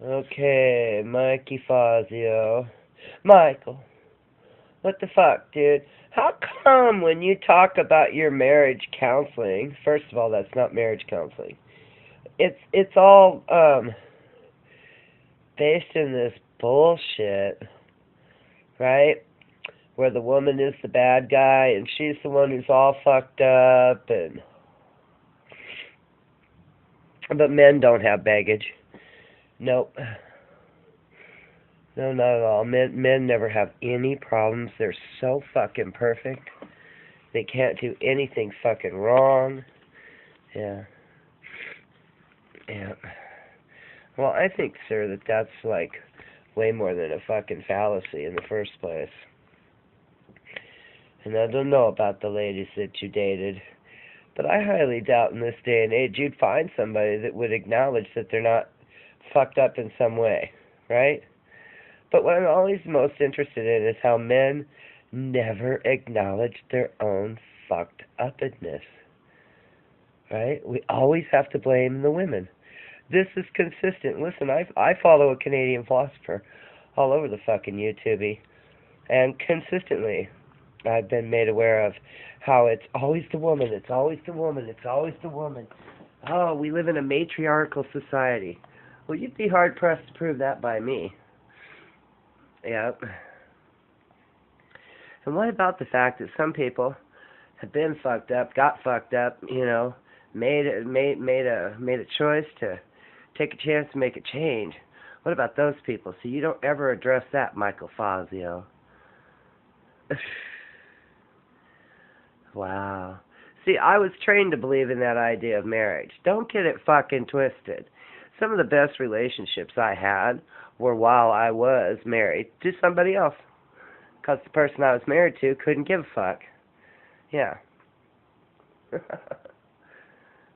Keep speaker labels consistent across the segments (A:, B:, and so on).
A: Okay, Mikey Fazio. Michael, what the fuck, dude? How come when you talk about your marriage counseling, first of all, that's not marriage counseling. It's all based in this bullshit, right? Where the woman is the bad guy and she's the one who's all fucked up, and but men don't have baggage. Nope. No, not at all. Men never have any problems. They're so fucking perfect. They can't do anything fucking wrong. Yeah. Yeah. Well, I think, sir, that that's like way more than a fucking fallacy in the first place. And I don't know about the ladies that you dated, but I highly doubt in this day and age you'd find somebody that would acknowledge that they're not fucked up in some way, right? But what I'm always most interested in is how men never acknowledge their own fucked upness, right? We always have to blame the women. This is consistent. Listen, I follow a Canadian philosopher all over the fucking YouTube, and consistently I've been made aware of how it's always the woman, it's always the woman, it's always the woman. Oh, we live in a matriarchal society. Well, you'd be hard-pressed to prove that by me. Yeah. And what about the fact that some people have been fucked up, got fucked up, made a choice to take a chance to make a change? What about those people? So you don't ever address that, Michael Fazio. Wow. See, I was trained to believe in that idea of marriage. Don't get it fucking twisted. Some of the best relationships I had were while I was married to somebody else. Because the person I was married to couldn't give a fuck. Yeah.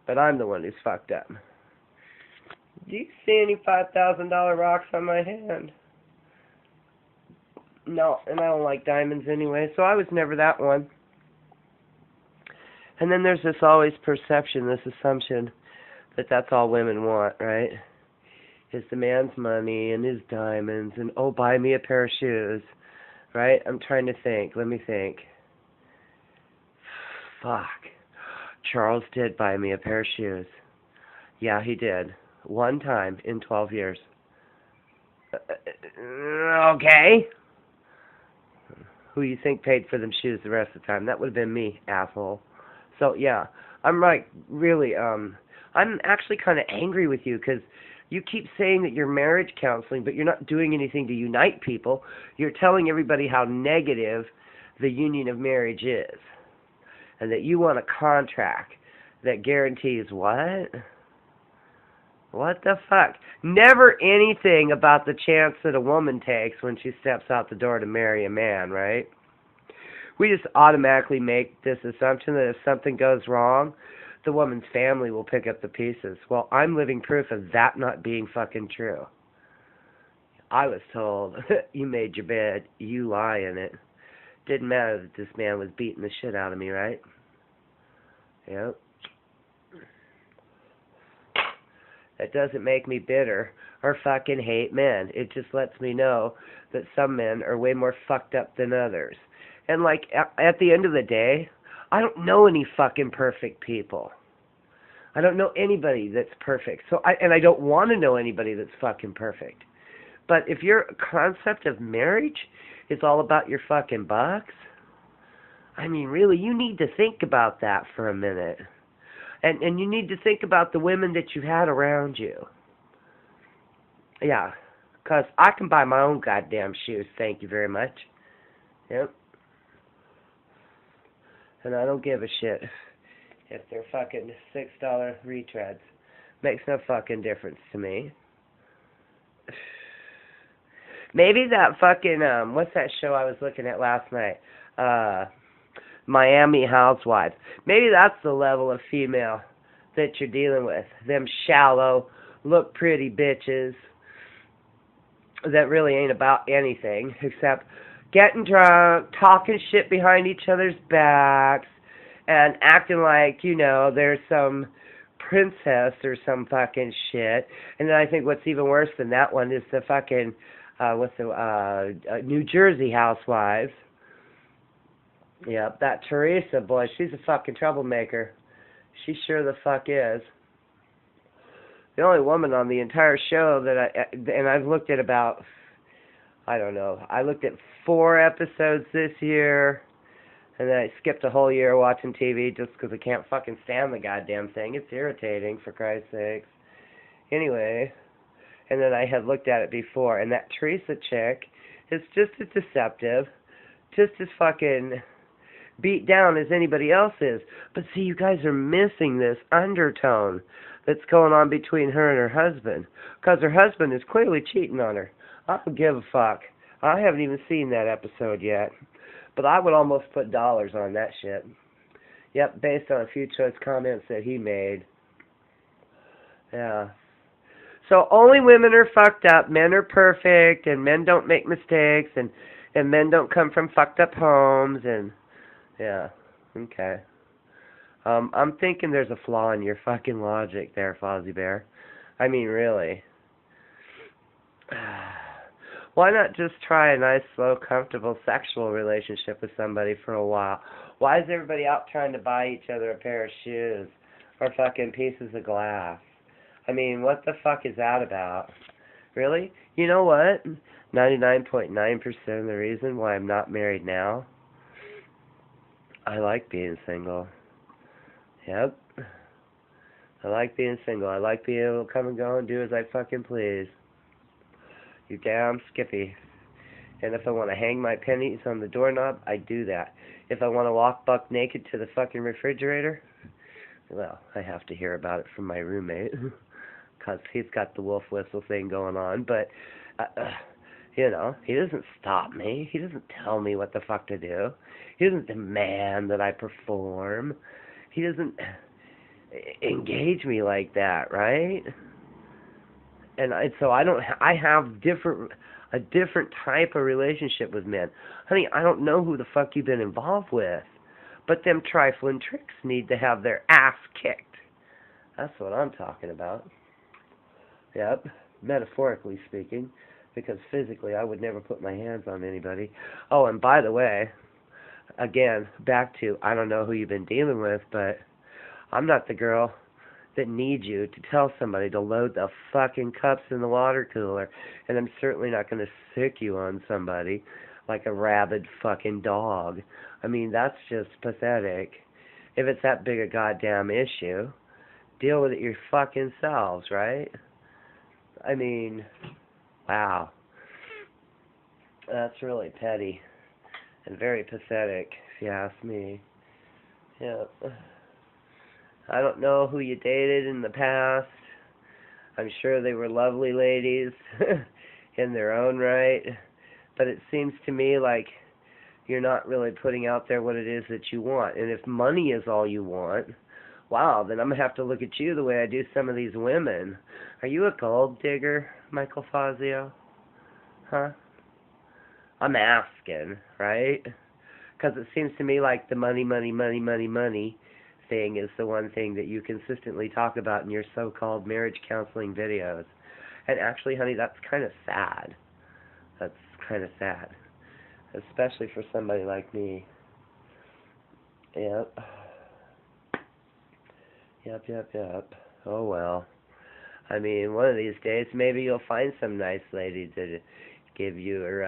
A: But I'm the one who's fucked up. Do you see any $5,000 rocks on my hand? No, and I don't like diamonds anyway, so I was never that one. And then there's this always perception, this assumption that that's all women want, right? Is the man's money and his diamonds and, oh, buy me a pair of shoes, right? I'm trying to think. Let me think. Fuck. Charles did buy me a pair of shoes. Yeah, he did. One time in 12 years. Okay. Who you think paid for them shoes the rest of the time? That would have been me, asshole. So, yeah, I'm like, really, I'm actually kind of angry with you because you keep saying that you're marriage counseling, but you're not doing anything to unite people. You're telling everybody how negative the union of marriage is, and that you want a contract that guarantees what? What the fuck? Never anything about the chance that a woman takes when she steps out the door to marry a man, right? We just automatically make this assumption that if something goes wrong, the woman's family will pick up the pieces. Well, I'm living proof of that not being fucking true. I was told, you made your bed, you lie in it. Didn't matter that this man was beating the shit out of me, right? Yep. That doesn't make me bitter or fucking hate men. It just lets me know that some men are way more fucked up than others. And, like, at the end of the day, I don't know any fucking perfect people. I don't know anybody that's perfect. And I don't want to know anybody that's fucking perfect. But if your concept of marriage is all about your fucking bucks, I mean, really, you need to think about that for a minute. And you need to think about the women that you had around you. Yeah, because I can buy my own goddamn shoes, thank you very much. Yep. And I don't give a shit if they're fucking $6 retreads. Makes no fucking difference to me. Maybe that fucking, what's that show I was looking at last night? Miami Housewives. Maybe that's the level of female that you're dealing with. Them shallow, look pretty bitches that really ain't about anything except getting drunk, talking shit behind each other's backs, and acting like, there's some princess or some fucking shit. And then I think what's even worse than that one is the fucking, New Jersey housewives. Yep, that Teresa, boy, she's a fucking troublemaker. She sure the fuck is. The only woman on the entire show and I've looked at about, I don't know, I looked at 4 episodes this year, and then I skipped a whole year watching TV just because I can't fucking stand the goddamn thing. It's irritating, for Christ's sakes. Anyway, and then I had looked at it before, and that Teresa chick is just as deceptive, just as fucking beat down as anybody else is. But see, you guys are missing this undertone that's going on between her and her husband, because her husband is clearly cheating on her. I don't give a fuck. I haven't even seen that episode yet, but I would almost put dollars on that shit. Yep, based on a few choice comments that he made. Yeah. So only women are fucked up, men are perfect, and men don't make mistakes, and men don't come from fucked up homes, and yeah, okay. I'm thinking there's a flaw in your fucking logic there, Fozzie Bear. I mean, really. Why not just try a nice, slow, comfortable sexual relationship with somebody for a while? Why is everybody out trying to buy each other a pair of shoes or fucking pieces of glass? I mean, what the fuck is that about? Really? You know what? 99.9% of the reason why I'm not married now, I like being single. Yep. I like being single. I like being able to come and go and do as I fucking please. You damn skippy. And if I want to hang my pennies on the doorknob, I do that. If I want to walk buck naked to the fucking refrigerator, well, I have to hear about it from my roommate, because he's got the wolf whistle thing going on. But, you know, he doesn't stop me. He doesn't tell me what the fuck to do. He doesn't demand that I perform. He doesn't engage me like that, right? And so I have a different type of relationship with men. Honey, I don't know who the fuck you've been involved with, but them trifling tricks need to have their ass kicked. That's what I'm talking about. Yep, metaphorically speaking, because physically I would never put my hands on anybody. Oh, and by the way, again, back to I don't know who you've been dealing with, but I'm not the girl that needs you to tell somebody to load the fucking cups in the water cooler, and I'm certainly not going to sick you on somebody like a rabid fucking dog. I mean, that's just pathetic. If it's that big a goddamn issue, deal with it your fucking selves, right? I mean, wow. That's really petty and very pathetic, if you ask me. Yeah. I don't know who you dated in the past. I'm sure they were lovely ladies in their own right. But it seems to me like you're not really putting out there what it is that you want. And if money is all you want, wow, then I'm going to have to look at you the way I do some of these women. Are you a gold digger, Michael Fazio? Huh? I'm asking, right? Because it seems to me like the money thing is the one thing that you consistently talk about in your so-called marriage counseling videos. And actually, honey, that's kind of sad. That's kind of sad. Especially for somebody like me. Yep. Yep. Oh, well. I mean, one of these days, maybe you'll find some nice lady to give your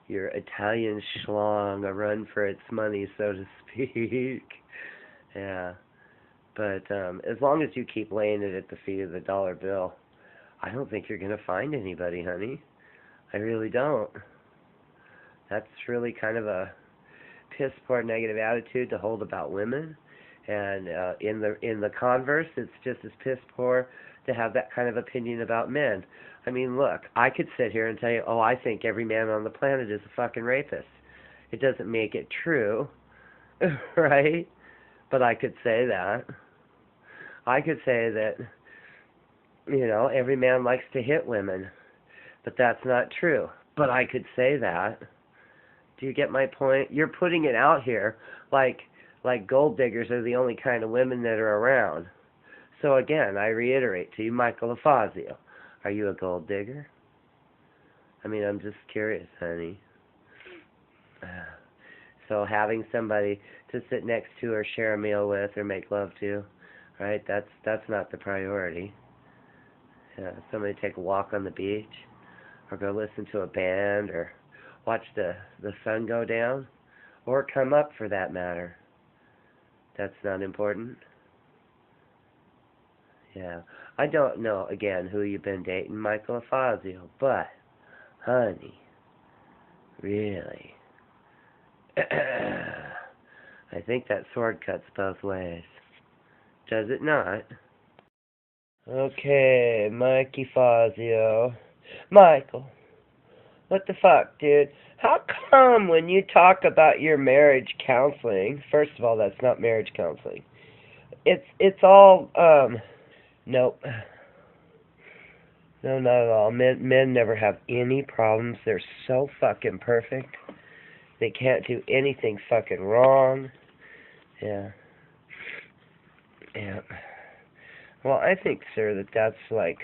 A: Italian schlong a run for its money, so to speak. Yeah, but as long as you keep laying it at the feet of the dollar bill, I don't think you're going to find anybody, honey. I really don't. That's really kind of a piss-poor negative attitude to hold about women, and in the converse, it's just as piss-poor to have that kind of opinion about men. I mean, look, I could sit here and tell you, oh, I think every man on the planet is a fucking rapist. It doesn't make it true, right? But I could say that. I could say that, you know, every man likes to hit women. But that's not true. But I could say that. Do you get my point? You're putting it out here like gold diggers are the only kind of women that are around. So again, I reiterate to you, Michael Fazio, are you a gold digger? I mean, I'm just curious, honey. So having somebody to sit next to or share a meal with or make love to, right? That's not the priority. Somebody take a walk on the beach, or go listen to a band, or watch the sun go down, or come up for that matter. That's not important. Yeah. I don't know, again, who you've been dating, Michael Fazio, but, honey, really, I think that sword cuts both ways. Does it not? Okay, Mikey Fazio. Michael, what the fuck, dude? How come when you talk about your marriage counseling, first of all, that's not marriage counseling. It's all, nope. No, not at all. Men never have any problems. They're so fucking perfect. They can't do anything fucking wrong. Yeah. Yeah. Well, I think, sir, that's like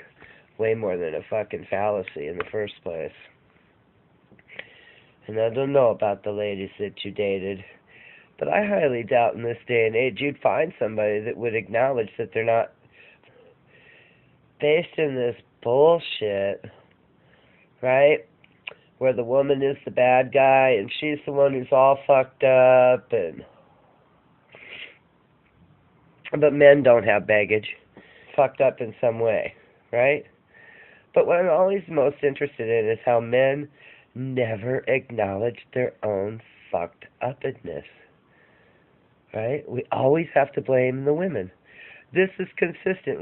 A: way more than a fucking fallacy in the first place. And I don't know about the ladies that you dated, but I highly doubt in this day and age you'd find somebody that would acknowledge that they're not based in this bullshit, right? Where the woman is the bad guy and she's the one who's all fucked up, but men don't have baggage, fucked up in some way, right? But what I'm always most interested in is how men never acknowledge their own fucked upness, right? We always have to blame the women. This is consistent